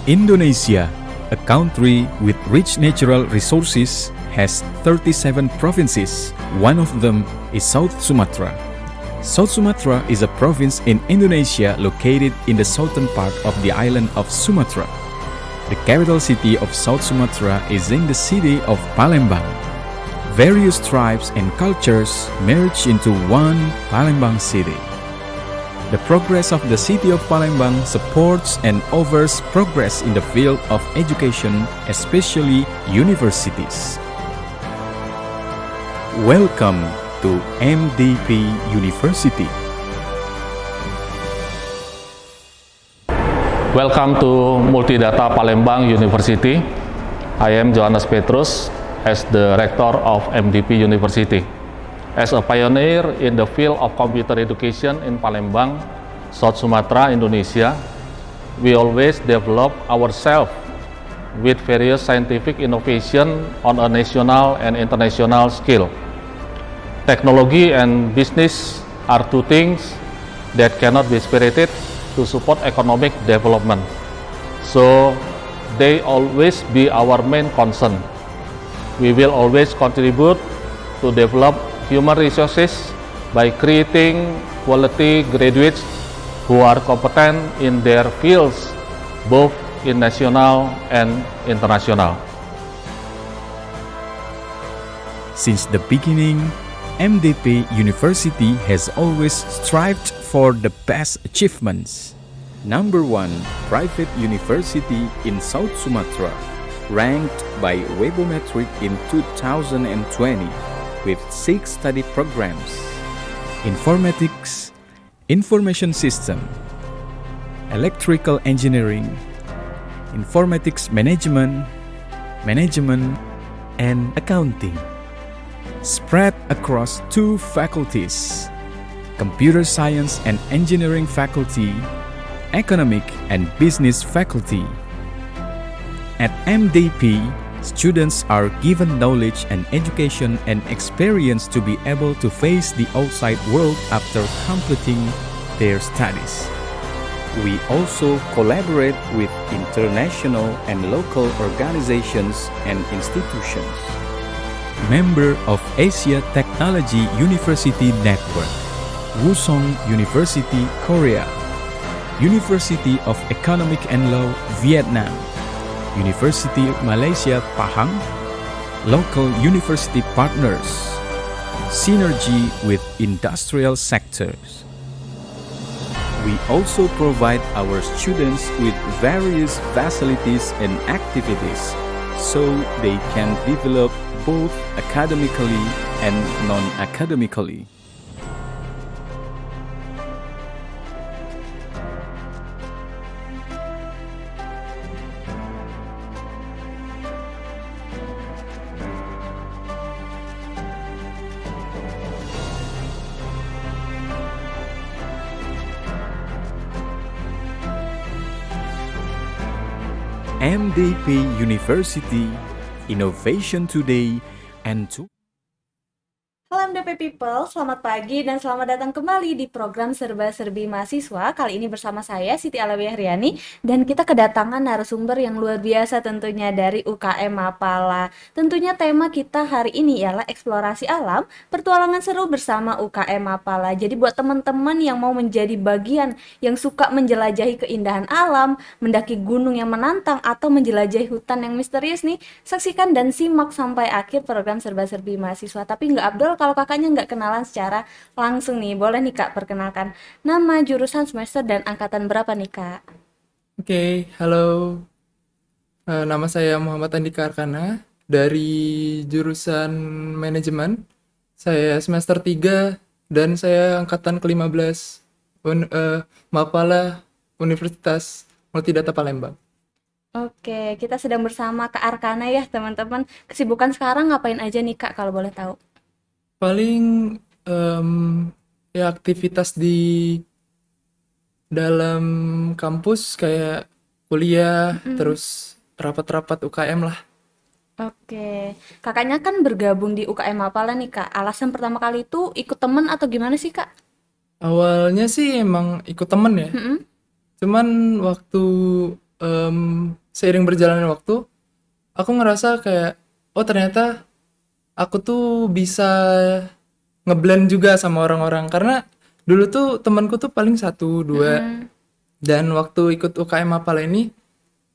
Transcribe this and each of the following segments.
Indonesia, a country with rich natural resources, has 37 provinces. One of them is South Sumatra. South Sumatra is a province in Indonesia located in the southern part of the island of Sumatra. The capital city of South Sumatra is in the city of Palembang. Various tribes and cultures merge into one Palembang city. The progress of the city of Palembang supports and offers progress in the field of education, especially universities. Welcome to MDP University. Welcome to Multidata Palembang University. I am Johannes Petrus as the Rector of MDP University. As a pioneer in the field of computer education in Palembang, South Sumatra, Indonesia, we always develop ourselves with various scientific innovation on a national and international scale. Technology and business are two things that cannot be separated to support economic development. So they always be our main concern. We will always contribute to develop human resources by creating quality graduates who are competent in their fields, both in national and international. Since the beginning, MDP University has always strived for the best achievements. Number 1, private university in South Sumatra, ranked by Webometric in 2020 with 6 study programs: informatics, information system, electrical engineering, informatics management, and accounting. Spread across 2 faculties: computer science and engineering faculty, economic and business faculty. At MDP, students are given knowledge and education and experience to be able to face the outside world after completing their studies. We also collaborate with international and local organizations and institutions. Member of Asia Technology University Network, Wusong University, Korea, University of Economic and Law, Vietnam, University of Malaysia, Pahang, local university partners, synergy with industrial sectors. We also provide our students with various facilities and activities so they can develop both academically and non-academically. MDP University, Innovation Today and Halo MDP People, selamat pagi dan selamat datang kembali di program Serba-Serbi Mahasiswa. Kali ini bersama saya Siti Alawiah Riani dan kita kedatangan narasumber yang luar biasa tentunya dari UKM Mapala. Tentunya tema kita hari ini ialah eksplorasi alam, pertualangan seru bersama UKM Mapala. Jadi buat teman-teman yang mau menjadi bagian yang suka menjelajahi keindahan alam, mendaki gunung yang menantang atau menjelajahi hutan yang misterius nih, saksikan dan simak sampai akhir program Serba-Serbi Mahasiswa. Tapi nggak Abdul kalau kakaknya nggak kenalan secara langsung nih, boleh nih Kak perkenalkan nama, jurusan, semester, dan angkatan berapa nih Kak? Oke, halo. Nama saya Muhammad Andika Arkana dari jurusan manajemen. Saya semester 3 dan saya angkatan ke-15 Mapala Universitas Multidata Palembang. Oke, kita sedang bersama Kak Arkana ya teman-teman. Kesibukan sekarang ngapain aja nih Kak kalau boleh tahu? Paling ya aktivitas di dalam kampus kayak kuliah, terus rapat-rapat UKM lah. Oke, kakaknya kan bergabung di UKM Mapala nih Kak. Alasan pertama kali itu ikut temen atau gimana sih Kak? Awalnya sih emang ikut temen ya. Mm-mm. Cuman waktu seiring berjalannya waktu, aku ngerasa kayak, oh ternyata aku tuh bisa ngeblend juga sama orang-orang. Karena dulu tuh temanku tuh paling satu, dua. Mm-mm. Dan waktu ikut UKM Mapala ini,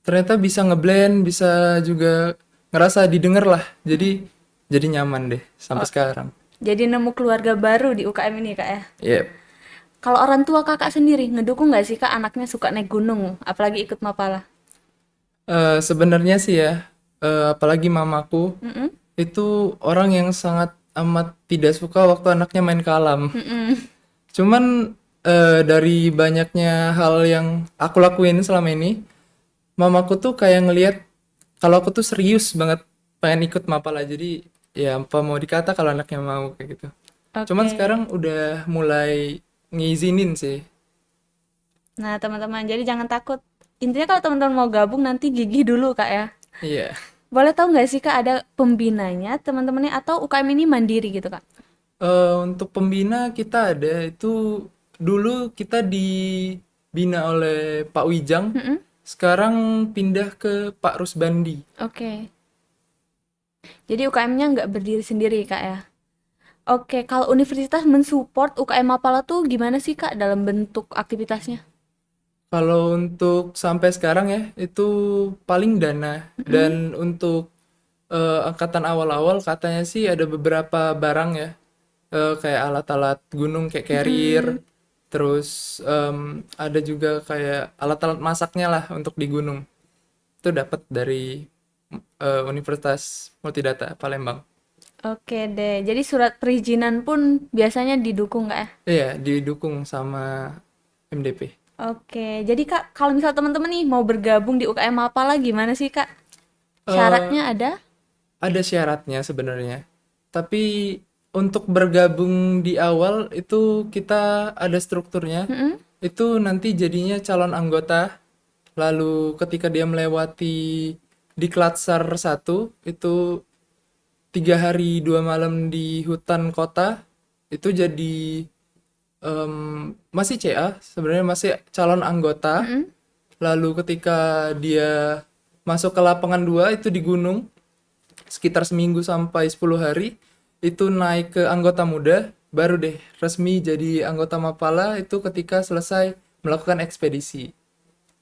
ternyata bisa ngeblend, bisa juga ngerasa didengar lah. Jadi nyaman deh sampai sekarang. Jadi nemu keluarga baru di UKM ini Kak ya. Yep. Kalau orang tua Kakak sendiri ngedukung nggak sih Kak anaknya suka naik gunung, apalagi ikut Mapala? Sebenarnya sih ya, apalagi mamaku Mm-mm. itu orang yang sangat amat tidak suka waktu anaknya main ke alam. Mm-mm. Cuman dari banyaknya hal yang aku lakuin selama ini, mamaku tuh kayak ngelihat kalau aku tuh serius banget pengen ikut Mapala. Jadi ya apa mau dikata kalau anaknya mau kayak gitu. Cuman Oke. sekarang udah mulai ngizinin sih. Nah, teman-teman, jadi jangan takut. Intinya kalau teman-teman mau gabung nanti gigih dulu Kak ya. Iya. Boleh tahu nggak sih Kak ada pembinanya teman-temannya atau UKM ini mandiri gitu Kak? Untuk pembina kita ada itu dulu kita dibina oleh Pak Wijang, Mm-mm. sekarang pindah ke Pak Rusbandi. Oke. Jadi UKM-nya nggak berdiri sendiri Kak ya? Oke, kalau universitas mensupport UKM Mapala tuh gimana sih Kak dalam bentuk aktivitasnya? Kalau untuk sampai sekarang ya itu paling dana, dan untuk angkatan awal-awal katanya sih ada beberapa barang ya, kayak alat-alat gunung kayak carrier, Mm-mm. terus ada juga kayak alat-alat masaknya lah untuk di gunung. Itu dapat dari Universitas Multidata Palembang. Oke deh, jadi surat perizinan pun biasanya didukung Kak ya? Iya, didukung sama MDP. Oke, jadi Kak, kalau misal teman-teman nih mau bergabung di UKM Mapala gimana sih Kak? Eh, Syaratnya ada? ada syaratnya sebenarnya. Tapi untuk bergabung di awal itu kita ada strukturnya. Mm-mm. Itu nanti jadinya calon anggota. Lalu ketika dia melewati di Klatsar 1 itu 3 hari 2 malam di hutan kota, itu jadi masih CA, sebenarnya masih calon anggota. Mm-mm. Lalu ketika dia masuk ke lapangan 2 itu di gunung sekitar seminggu sampai 10 hari itu naik ke anggota muda, baru deh resmi jadi anggota Mapala itu ketika selesai melakukan ekspedisi.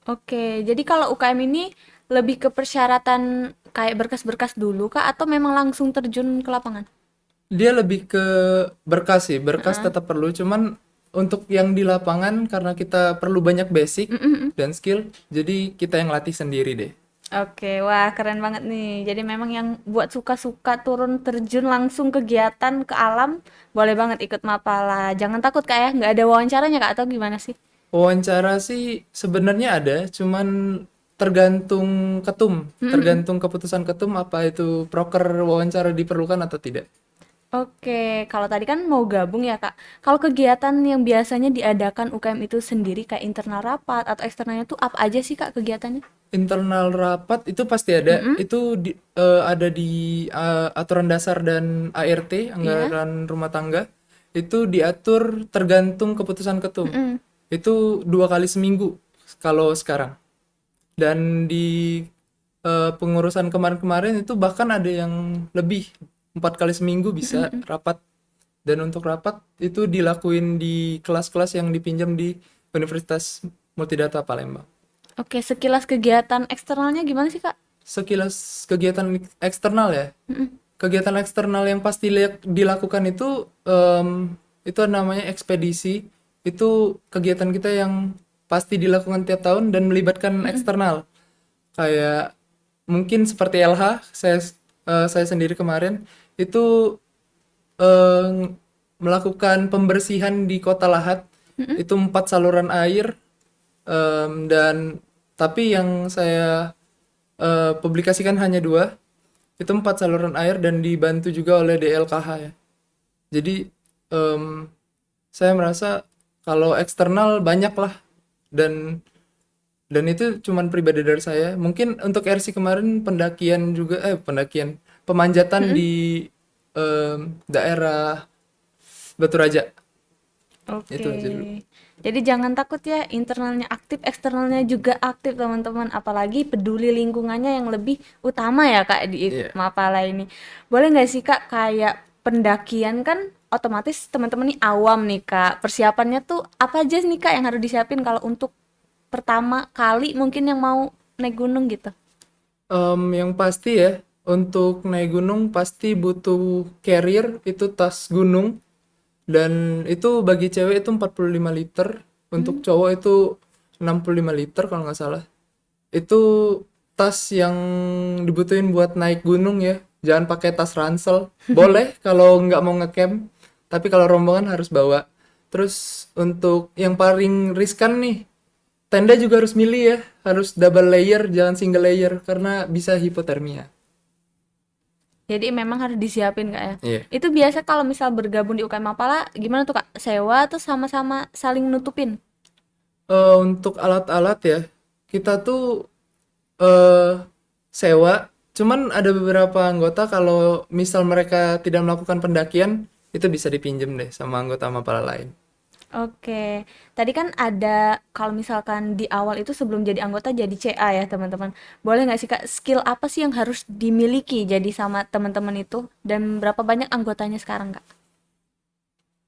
Oke, jadi kalau UKM ini lebih ke persyaratan kayak berkas-berkas dulu Kak atau memang langsung terjun ke lapangan? Dia lebih ke berkas sih, berkas Heeh. tetap perlu, cuman untuk yang di lapangan karena kita perlu banyak basic Mm-mm. dan skill, jadi kita yang latih sendiri deh. Oke, wah keren banget nih. Jadi memang yang buat suka-suka turun terjun langsung kegiatan ke alam, boleh banget ikut Mapala. Jangan takut Kak ya, nggak ada wawancaranya Kak atau gimana sih? Wawancara sih sebenarnya ada, cuman tergantung ketum, Mm-mm. tergantung keputusan ketum apa itu proker wawancara diperlukan atau tidak. Oke, kalau tadi kan mau gabung ya Kak. Kalau kegiatan yang biasanya diadakan UKM itu sendiri kayak internal rapat atau eksternalnya tuh apa aja sih Kak kegiatannya? Internal rapat itu pasti ada, Mm-mm. itu ada di aturan dasar dan ART, Iya. anggaran rumah tangga, itu diatur tergantung keputusan ketum. Mm-mm. Itu 2 kali seminggu kalau sekarang. Dan di pengurusan kemarin-kemarin itu bahkan ada yang lebih 4 kali seminggu bisa rapat. Dan untuk rapat itu dilakuin di kelas-kelas yang dipinjam di Universitas Multidata Palembang. Oke, sekilas kegiatan eksternalnya gimana sih Kak? Sekilas kegiatan eksternal ya. Kegiatan eksternal yang pasti dilakukan itu namanya ekspedisi. Itu kegiatan kita yang pasti dilakukan tiap tahun dan melibatkan eksternal. Kayak mungkin seperti LH, saya sendiri kemarin itu eh, melakukan pembersihan di Kota Lahat. Itu 4 saluran air, dan tapi yang saya publikasikan hanya 2. Itu 4 saluran air dan dibantu juga oleh DLKH ya. Jadi em, saya merasa kalau eksternal banyak lah, dan itu cuman pribadi dari saya. Mungkin untuk RC kemarin pendakian juga, pendakian pemanjatan di daerah Batu Raja. Oke. Itu aja dulu. Jadi jangan takut ya, internalnya aktif, eksternalnya juga aktif teman-teman. Apalagi peduli lingkungannya yang lebih utama ya Kak di Iya. Mapala ini. Boleh nggak sih Kak, kayak pendakian kan otomatis teman-teman nih awam nih Kak. Persiapannya tuh apa aja nih Kak yang harus disiapin kalau untuk pertama kali mungkin yang mau naik gunung gitu? Yang pasti ya, untuk naik gunung pasti butuh carrier, itu tas gunung. Dan itu bagi cewek itu 45 liter, untuk cowok itu 65 liter kalau nggak salah. Itu tas yang dibutuhin buat naik gunung ya. Jangan pakai tas ransel. Boleh kalau nggak mau ngecamp, tapi kalau rombongan harus bawa. Terus untuk yang paling riskan nih, tenda juga harus milih ya. Harus double layer, jangan single layer karena bisa hipotermia. Jadi memang harus disiapin Kak ya. Iya. Itu biasa kalau misal bergabung di UKM Mapala gimana tuh Kak? Sewa atau sama-sama saling nutupin? Untuk alat-alat ya, kita tuh eh sewa. Cuman ada beberapa anggota kalau misal mereka tidak melakukan pendakian, itu bisa dipinjem deh sama anggota Mapala lain. Oke, tadi kan ada kalau misalkan di awal itu sebelum jadi anggota jadi CA ya teman-teman. Boleh nggak sih Kak, skill apa sih yang harus dimiliki jadi sama teman-teman itu dan berapa banyak anggotanya sekarang Kak?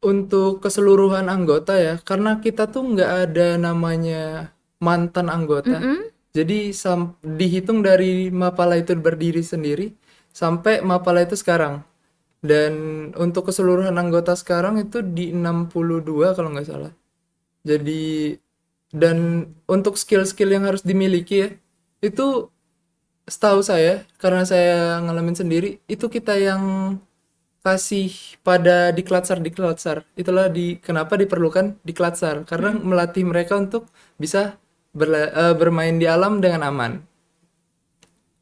Untuk keseluruhan anggota ya, karena kita tuh nggak ada namanya mantan anggota. Mm-mm. Jadi dihitung dari Mapala itu berdiri sendiri sampai Mapala itu sekarang. Dan untuk keseluruhan anggota sekarang itu di 62 kalau nggak salah. Jadi dan untuk skill-skill yang harus dimiliki ya, itu setahu saya karena saya ngalamin sendiri, itu kita yang kasih pada diklat-sar. Itulah kenapa diperlukan diklat-sar karena melatih mereka untuk bisa bermain di alam dengan aman.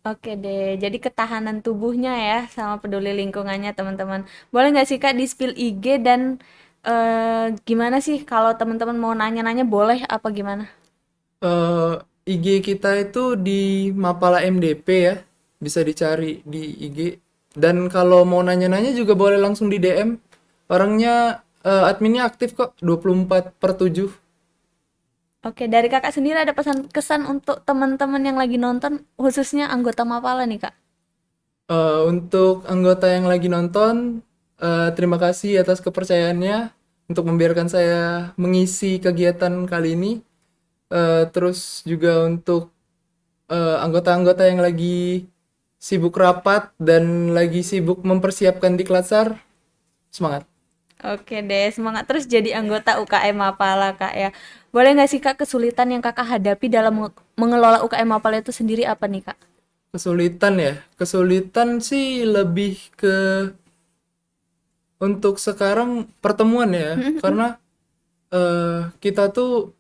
Oke deh, jadi ketahanan tubuhnya ya sama peduli lingkungannya teman-teman. Boleh nggak sih Kak di spill IG dan gimana sih kalau teman-teman mau nanya-nanya boleh apa gimana? eh IG kita itu di Mapala MDP ya, bisa dicari di IG. Dan kalau mau nanya-nanya juga boleh langsung di DM. Orangnya adminnya aktif kok, 24/7. Oke, dari Kakak sendiri ada pesan kesan untuk teman-teman yang lagi nonton khususnya anggota Mapala nih Kak? Untuk anggota yang lagi nonton, terima kasih atas kepercayaannya untuk membiarkan saya mengisi kegiatan kali ini. Terus juga untuk anggota-anggota yang lagi sibuk rapat dan lagi sibuk mempersiapkan diklatsar, semangat. Oke deh, semangat terus jadi anggota UKM Mapala Kak ya. Boleh nggak sih Kak kesulitan yang Kakak hadapi dalam mengelola UKM Mapala itu sendiri apa nih Kak? Kesulitan ya, kesulitan sih lebih ke untuk sekarang pertemuan ya, karena kita tuh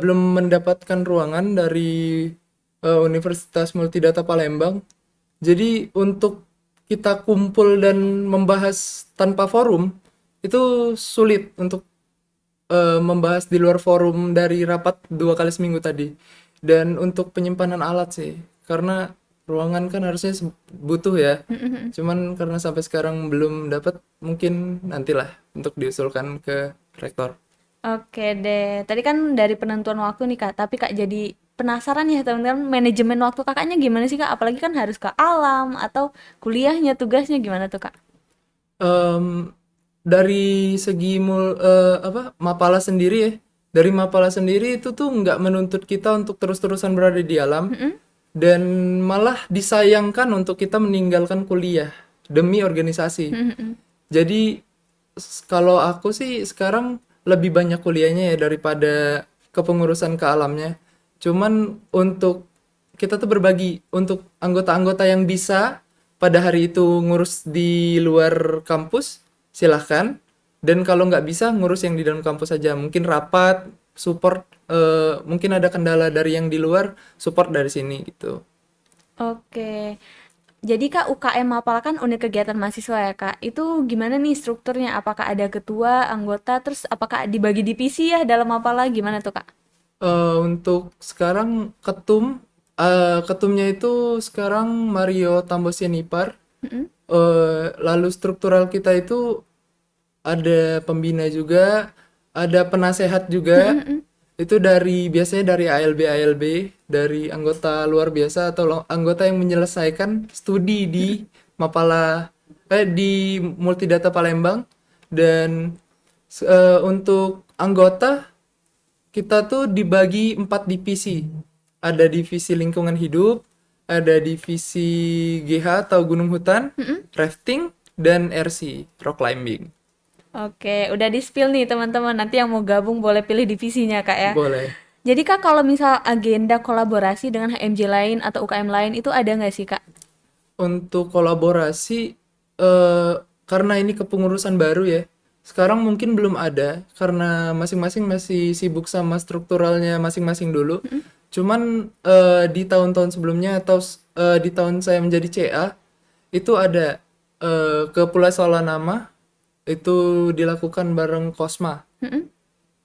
belum mendapatkan ruangan dari Universitas Multidata Palembang. Jadi untuk kita kumpul dan membahas tanpa forum itu sulit untuk membahas di luar forum dari rapat 2 kali seminggu tadi. Dan untuk penyimpanan alat sih, karena ruangan kan harusnya butuh ya. Cuman karena sampai sekarang belum dapat, mungkin nantilah untuk diusulkan ke rektor. Oke deh, tadi kan dari penentuan waktu nih Kak, tapi Kak jadi penasaran ya teman-teman manajemen waktu kakaknya gimana sih Kak? Apalagi kan harus ke alam atau kuliahnya, tugasnya gimana tuh Kak? Em, dari segi Mapala sendiri ya, dari Mapala sendiri itu tuh nggak menuntut kita untuk terus-terusan berada di alam, dan malah disayangkan untuk kita meninggalkan kuliah demi organisasi. Jadi kalau aku sih sekarang lebih banyak kuliahnya ya daripada kepengurusan ke alamnya. Cuman untuk kita tuh berbagi untuk anggota-anggota yang bisa pada hari itu ngurus di luar kampus, silahkan. Dan kalau nggak bisa ngurus yang di dalam kampus saja. Mungkin rapat, support, mungkin ada kendala dari yang di luar, support dari sini gitu. Oke, jadi Kak UKM Mapala kan unit kegiatan mahasiswa ya Kak. Itu gimana nih strukturnya? Apakah ada ketua, anggota, terus apakah dibagi divisi ya dalam Mapala? Gimana tuh Kak? Untuk sekarang ketumnya itu sekarang Mario Tambosianipar. Lalu struktural kita itu ada pembina juga, ada penasehat juga. Itu biasanya dari ALB, dari anggota luar biasa atau anggota yang menyelesaikan studi di di Multidata Palembang. Dan untuk anggota kita tuh dibagi 4 divisi. Ada divisi lingkungan hidup, ada divisi GH atau gunung hutan, rafting, dan RC, rock climbing. Oke, udah di-spill nih teman-teman. Nanti yang mau gabung boleh pilih divisinya Kak ya. Boleh. Jadi Kak, kalau misal agenda kolaborasi dengan HMJ lain atau UKM lain itu ada nggak sih Kak? Untuk kolaborasi, karena ini kepengurusan baru ya, sekarang mungkin belum ada karena masing-masing masih sibuk sama strukturalnya masing-masing dulu. Cuman di tahun-tahun sebelumnya atau di tahun saya menjadi CA itu ada ke Pulau Salanama itu dilakukan bareng Kosma.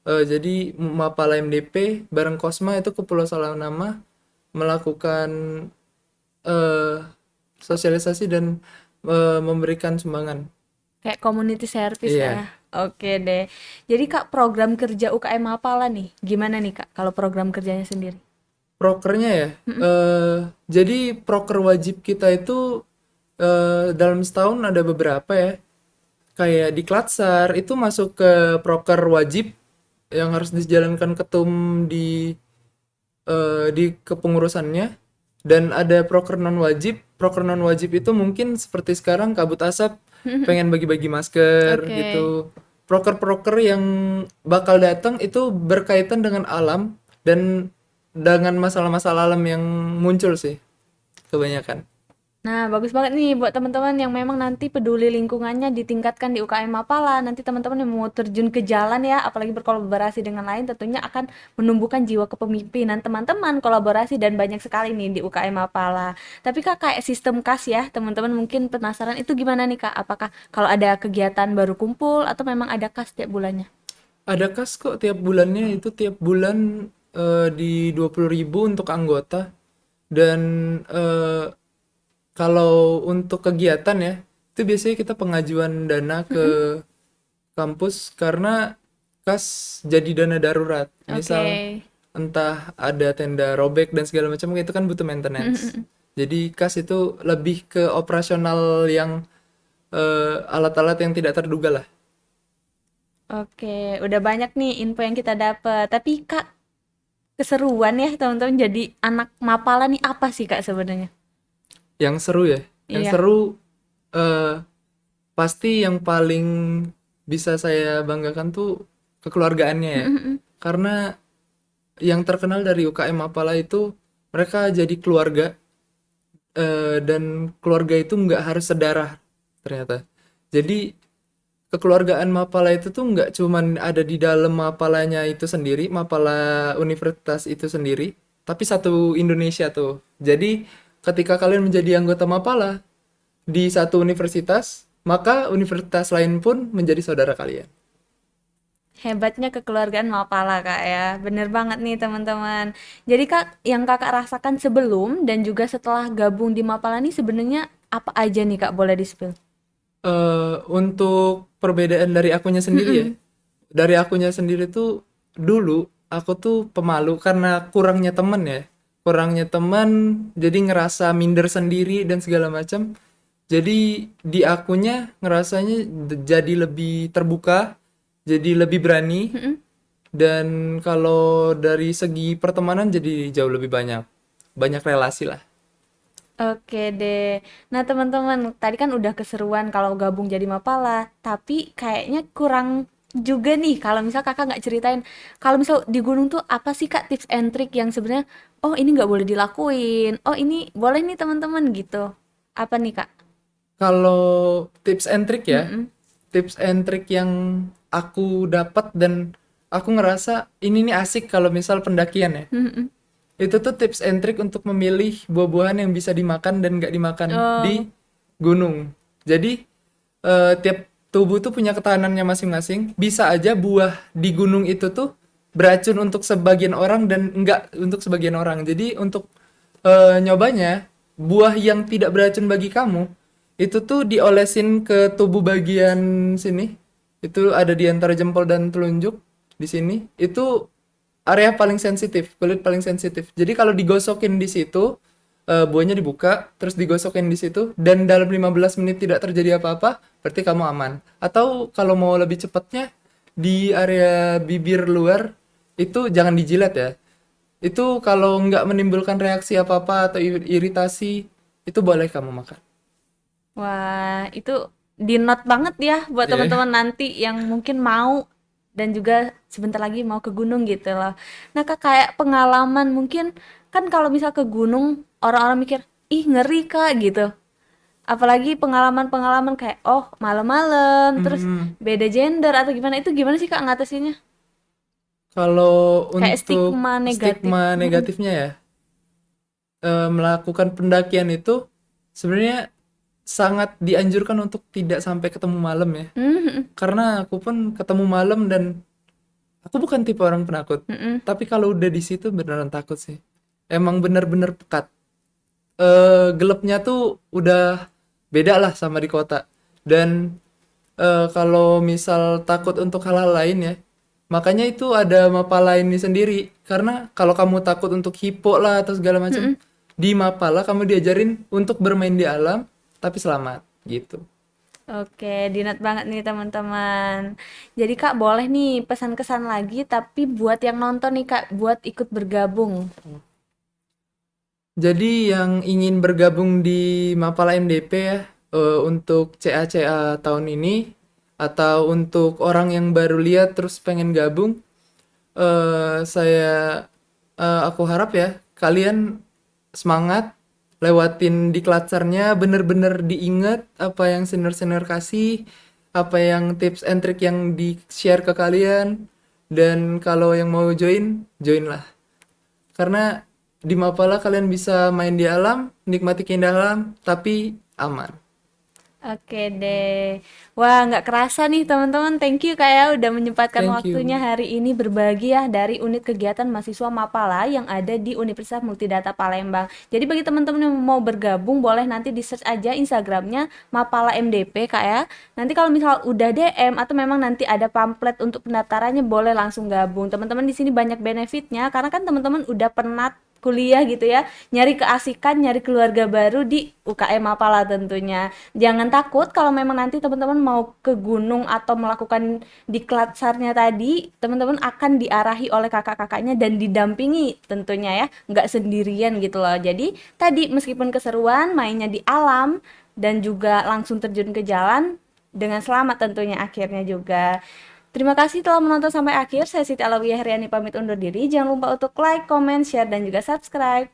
Jadi Mapala MDP bareng Kosma itu ke Pulau Salanama melakukan sosialisasi dan memberikan sumbangan. Kayak community service Iya. ya. Oke deh. Jadi Kak, program kerja UKM Mapala nih, gimana nih Kak kalau program kerjanya sendiri? Prokernya ya, jadi proker wajib kita itu dalam setahun ada beberapa ya. Kayak di Klatsar itu masuk ke proker wajib yang harus dijalankan ketum di kepengurusannya. Dan ada proker non wajib. Proker non wajib itu mungkin seperti sekarang kabut asap pengen bagi-bagi masker Oke. gitu. Proker-proker yang bakal datang itu berkaitan dengan alam dan dengan masalah-masalah alam yang muncul sih kebanyakan. Nah, bagus banget nih buat teman-teman yang memang nanti peduli lingkungannya ditingkatkan di UKM Mapala. Nanti teman-teman yang mau terjun ke jalan ya, apalagi berkolaborasi dengan lain, tentunya akan menumbuhkan jiwa kepemimpinan teman-teman, kolaborasi dan banyak sekali nih di UKM Mapala. Tapi Kak, kayak sistem kas ya, teman-teman mungkin penasaran itu gimana nih Kak? Apakah kalau ada kegiatan baru kumpul atau memang ada kas tiap bulannya? Ada kas kok tiap bulannya, itu tiap bulan di 20.000 untuk anggota. Dan kalau untuk kegiatan ya, itu biasanya kita pengajuan dana ke kampus karena kas jadi dana darurat. Misal Oke. entah ada tenda robek dan segala macam, itu kan butuh maintenance. Jadi kas itu lebih ke operasional yang alat-alat yang tidak terduga lah. Oke, udah banyak nih info yang kita dapat. Tapi Kak, keseruan ya teman-teman jadi anak Mapala nih apa sih Kak sebenarnya? Yang seru ya, yang Iya. seru pasti yang paling bisa saya banggakan tuh kekeluargaannya ya. Karena yang terkenal dari UKM Mapala itu mereka jadi keluarga, dan keluarga itu nggak harus sedarah ternyata. Jadi kekeluargaan Mapala itu tuh nggak cuman ada di dalam Mapalanya itu sendiri, Mapala Universitas itu sendiri, tapi satu Indonesia tuh. Jadi ketika kalian menjadi anggota Mapala di satu universitas, maka universitas lain pun menjadi saudara kalian. Hebatnya kekeluargaan Mapala Kak ya. Bener banget nih teman-teman. Jadi Kak, yang Kakak rasakan sebelum dan juga setelah gabung di Mapala nih sebenarnya apa aja nih Kak, boleh di-spill? Untuk perbedaan dari akunya sendiri ya, dari akunya sendiri tuh dulu aku tuh pemalu karena kurangnya teman, jadi ngerasa minder sendiri dan segala macam. Jadi di akunya ngerasanya jadi lebih terbuka, jadi lebih berani, dan kalau dari segi pertemanan jadi jauh lebih banyak relasi lah. Oke deh. Nah teman-teman, tadi kan udah keseruan kalau gabung jadi Mapala. Tapi kayaknya kurang juga nih kalau misal Kakak nggak ceritain. Kalau misal di gunung tuh apa sih Kak tips and trick yang sebenarnya, oh ini nggak boleh dilakuin. Oh ini boleh nih teman-teman gitu. Apa nih Kak? Kalau tips and trick ya, Mm-mm. tips and trick yang aku dapat dan aku ngerasa ini nih asik kalau misal pendakian ya. Mm-mm. Itu tuh tips and trick untuk memilih buah-buahan yang bisa dimakan dan nggak dimakan di Oh, gunung. Jadi tiap tubuh tuh punya ketahanannya masing-masing. Bisa aja buah di gunung itu tuh beracun untuk sebagian orang dan enggak untuk sebagian orang. Jadi untuk nyobanya, buah yang tidak beracun bagi kamu itu tuh diolesin ke tubuh bagian sini. Itu ada di antara jempol dan telunjuk. di sini itu area paling sensitif, kulit paling sensitif. Jadi kalau digosokin di situ, buahnya dibuka, terus digosokin di situ, dan dalam 15 menit tidak terjadi apa-apa, berarti kamu aman. Atau kalau mau lebih cepatnya, di area bibir luar, itu jangan dijilat ya. Itu kalau nggak menimbulkan reaksi apa-apa atau iritasi, itu boleh kamu makan. Wah, itu di note banget ya buat Iya. teman-teman nanti yang mungkin mau dan juga sebentar lagi mau ke gunung gitu loh. Nah, Kak, kayak pengalaman mungkin kan kalau misal ke gunung orang-orang mikir, "Ih, ngeri, Kak," gitu. Apalagi pengalaman-pengalaman kayak oh, malam-malam terus Hmm, beda gender atau gimana itu gimana sih Kak ngatasinnya? Kalau Kayak untuk stigma negatif. stigma Mm-mm. negatifnya ya, melakukan pendakian itu sebenarnya sangat dianjurkan untuk tidak sampai ketemu malam ya. Mm-mm. Karena aku pun ketemu malam dan aku bukan tipe orang penakut. Mm-mm. Tapi kalau udah di situ beneran takut sih. Emang bener-bener pekat. Gelapnya tuh udah beda lah sama di kota. Dan kalau misal takut untuk hal-hal lain ya, makanya itu ada Mapala ini sendiri. Karena kalau kamu takut untuk hipo lah atau segala macam, Mm-mm. di Mapala kamu diajarin untuk bermain di alam tapi selamat gitu. Oke, dinat banget nih teman-teman. Jadi Kak boleh nih pesan kesan lagi tapi buat yang nonton nih Kak buat ikut bergabung. Jadi yang ingin bergabung di Mapala MDP ya, untuk CA-CA tahun ini atau untuk orang yang baru lihat terus pengen gabung, saya aku harap ya kalian semangat lewatin di klatsarnya, bener-bener diingat apa yang senior-senior kasih, apa yang tips and trick yang di share ke kalian, dan kalau yang mau join, join lah. Karena di Mapala kalian bisa main di alam, nikmati keindahan alam, tapi aman. Oke deh. Wah, nggak kerasa nih teman-teman. Thank you Kak ya udah menyempatkan Thank waktunya you. hari ini berbagi ya dari unit kegiatan mahasiswa Mapala yang ada di Universitas Multidata Palembang. Jadi bagi teman-teman yang mau bergabung boleh nanti di search aja Instagramnya Mapala MDP Kak ya. Nanti kalau misal udah DM atau memang nanti ada pamflet untuk pendaftarannya boleh langsung gabung. Teman-teman di sini banyak benefitnya karena kan teman-teman udah penat kuliah gitu ya, nyari keasikan, nyari keluarga baru di UKM Mapala tentunya. Jangan takut kalau memang nanti teman-teman mau ke gunung atau melakukan diklat sarnya tadi, teman-teman akan diarahi oleh kakak-kakaknya dan didampingi tentunya ya, nggak sendirian gitu loh. Jadi tadi meskipun keseruan mainnya di alam dan juga langsung terjun ke jalan dengan selamat tentunya akhirnya juga. Terima kasih telah menonton sampai akhir. Saya Siti Alawiyah Heriani pamit undur diri. Jangan lupa untuk like, comment, share, dan juga subscribe.